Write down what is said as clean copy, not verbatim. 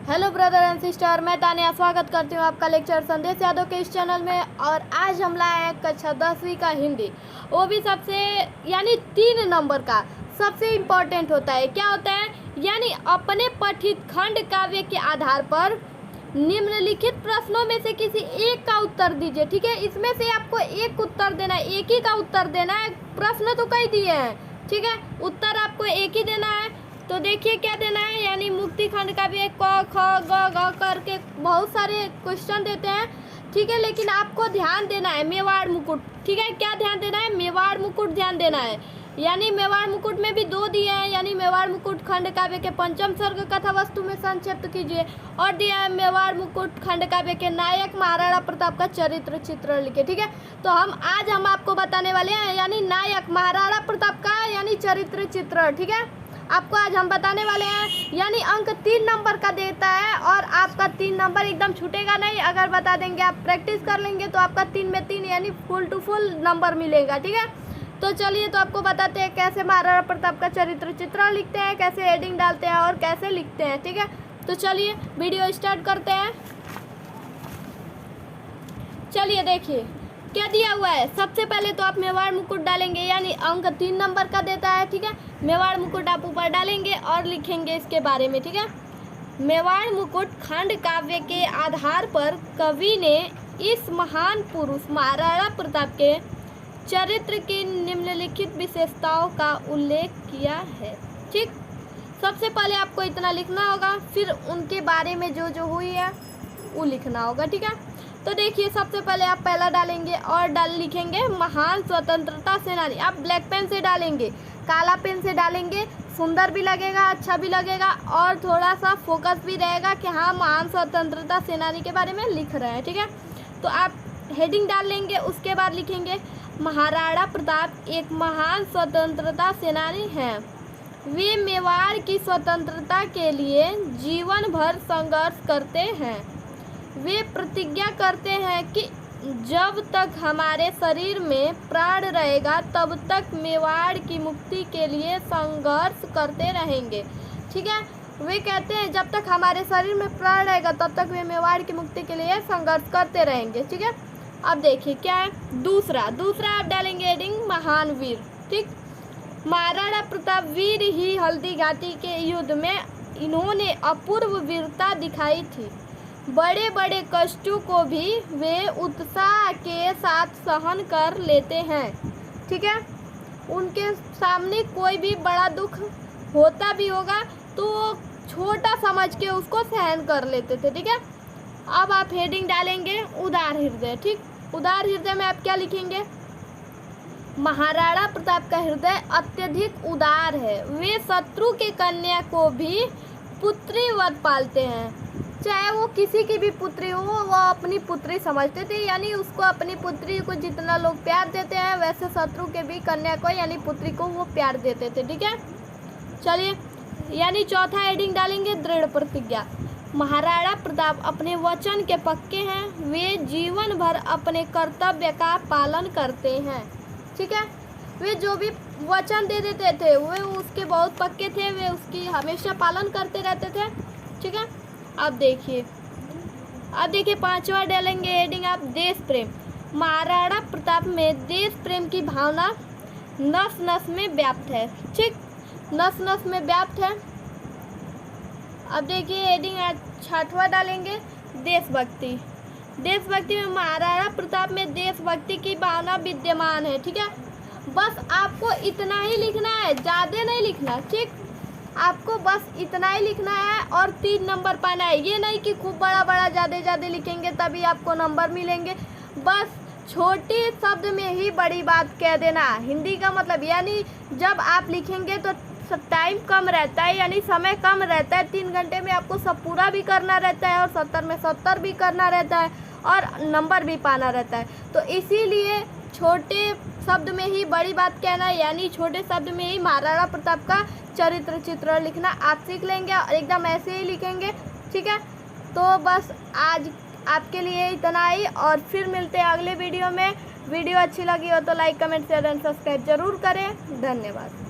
Hello brother and sister, मैं तानिया स्वागत करती हूँ आपका लेक्चर संदेश यादव के इस चैनल में। और आज हम लाए हैं कक्षा 10वीं का हिंदी, वो भी सबसे यानी 3 नंबर का। सबसे इम्पोर्टेंट होता है, क्या होता है यानी अपने पठित खंड काव्य के आधार पर निम्नलिखित प्रश्नों में से किसी एक का उत्तर दीजिए। ठीक है, इसमें से आपको एक उत्तर देना है, एक ही का उत्तर देना है। प्रश्न तो कई दिए हैं, ठीक है, उत्तर आपको एक ही देना है। तो देखिए क्या देना है, यानी मुक्ति खंड का भी क ख ग घ करके बहुत सारे क्वेश्चन देते हैं, ठीक है, लेकिन आपको ध्यान देना है मेवाड़ मुकुट। ठीक है, क्या ध्यान देना है, मेवाड़ मुकुट ध्यान देना है। यानी मेवाड़ मुकुट में भी 2 दिए हैं, यानी मेवाड़ मुकुट खंड काव्य के पंचम सर्ग कथा वस्तु में संक्षिप्त कीजिए। और दिया है मेवाड़ मुकुट खंड काव्य के नायक महाराणा प्रताप का चरित्र चित्रण लिखे। ठीक है, तो आज हम आपको बताने वाले हैं यानी नायक महाराणा प्रताप का यानी चरित्र चित्रण। ठीक है, आपको आज हम बताने वाले हैं, यानी अंक 3 नंबर का देता है और आपका 3 नंबर एकदम छूटेगा नहीं। अगर बता देंगे, आप प्रैक्टिस कर लेंगे तो आपका 3 में 3 यानी फुल टू फुल नंबर मिलेगा। ठीक है, तो चलिए तो आपको बताते हैं कैसे महाराणा प्रताप का चरित्र चित्रण लिखते हैं, कैसे हेडिंग डालते हैं और कैसे लिखते हैं। ठीक है, तो चलिए वीडियो स्टार्ट करते हैं। चलिए देखिए क्या दिया हुआ है। सबसे पहले तो आप मेवाड़ मुकुट डालेंगे, यानी अंक 3 नंबर का देता है। ठीक है, मेवाड़ मुकुट आप ऊपर डालेंगे और लिखेंगे इसके बारे में। ठीक है, मेवाड़ मुकुट खंड काव्य के आधार पर कवि ने इस महान पुरुष महाराणा प्रताप के चरित्र की निम्नलिखित विशेषताओं का उल्लेख किया है। ठीक, सबसे पहले आपको इतना लिखना होगा, फिर उनके बारे में जो हुई है वो लिखना होगा। ठीक है, तो देखिए सबसे पहले आप पहला डालेंगे और लिखेंगे महान स्वतंत्रता सेनानी। आप ब्लैक पेन से डालेंगे, काला पेन से डालेंगे, सुंदर भी लगेगा, अच्छा भी लगेगा और थोड़ा सा फोकस भी रहेगा कि हाँ महान स्वतंत्रता सेनानी के बारे में लिख रहे हैं। ठीक है, तो आप हेडिंग डाल लेंगे, उसके बाद लिखेंगे महाराणा प्रताप एक महान स्वतंत्रता सेनानी हैं। वे मेवाड़ की स्वतंत्रता के लिए जीवन भर संघर्ष करते हैं। वे प्रतिज्ञा करते हैं कि जब तक हमारे शरीर में प्राण रहेगा तब तक मेवाड़ की मुक्ति के लिए संघर्ष करते रहेंगे। ठीक है, वे कहते हैं जब तक हमारे शरीर में प्राण रहेगा तब तक वे मेवाड़ की मुक्ति के लिए संघर्ष करते रहेंगे। ठीक है, अब देखिए क्या है दूसरा आप डालेंगे हेडिंग महान वीर। ठीक, महाराणा प्रताप वीर ही हल्दी घाटी के युद्ध में इन्होंने अपूर्व वीरता दिखाई थी। बड़े बड़े कष्टों को भी वे उत्साह के साथ सहन कर लेते हैं। ठीक है, उनके सामने कोई भी बड़ा दुख होता भी होगा तो छोटा समझ के उसको सहन कर लेते थे। ठीक है, अब आप हेडिंग डालेंगे उदार हृदय। ठीक, उदार हृदय में आप क्या लिखेंगे, महाराणा प्रताप का हृदय अत्यधिक उदार है। वे शत्रु के कन्या को भी पुत्रीवत पालते हैं, चाहे वो किसी की भी पुत्री हो वो अपनी पुत्री समझते थे, यानी उसको अपनी पुत्री को जितना लोग प्यार देते हैं वैसे शत्रु के भी कन्या को यानी पुत्री को वो प्यार देते थे। ठीक है, चलिए यानी चौथा हेडिंग डालेंगे दृढ़ प्रतिज्ञा। महाराणा प्रताप अपने वचन के पक्के हैं, वे जीवन भर अपने कर्तव्य का पालन करते हैं। ठीक है, वे जो भी वचन दे देते थे वे उसके बहुत पक्के थे, वे उसकी हमेशा पालन करते रहते थे। ठीक है, अब देखिए 5वां डालेंगे हेडिंग आप देश प्रेम। महाराणा प्रताप में देश प्रेम की भावना नस नस में व्याप्त है। ठीक, नस नस में व्याप्त है। अब देखिए हेडिंग 6वां डालेंगे देशभक्ति। देशभक्ति में महाराणा प्रताप में देशभक्ति की भावना विद्यमान है। ठीक है, बस आपको इतना ही लिखना है, ज़्यादा नहीं लिखना। ठीक, आपको बस इतना ही लिखना है और 3 नंबर पाना है। ये नहीं कि खूब बड़ा ज़्यादा लिखेंगे तभी आपको नंबर मिलेंगे। बस छोटे शब्द में ही बड़ी बात कह देना। हिंदी का मतलब यानी जब आप लिखेंगे तो टाइम कम रहता है, यानी समय कम रहता है। 3 घंटे में आपको सब पूरा भी करना रहता है और 70 में 70 भी करना रहता है और नंबर भी पाना रहता है। तो इसीलिए छोटे शब्द में ही बड़ी बात कहना, यानी छोटे शब्द में ही महाराणा प्रताप का चरित्र चित्रण लिखना आप सीख लेंगे और एकदम ऐसे ही लिखेंगे। ठीक है, तो बस आज आपके लिए इतना ही और फिर मिलते हैं अगले वीडियो में। वीडियो अच्छी लगी हो तो like comment share and subscribe जरूर करें। धन्यवाद।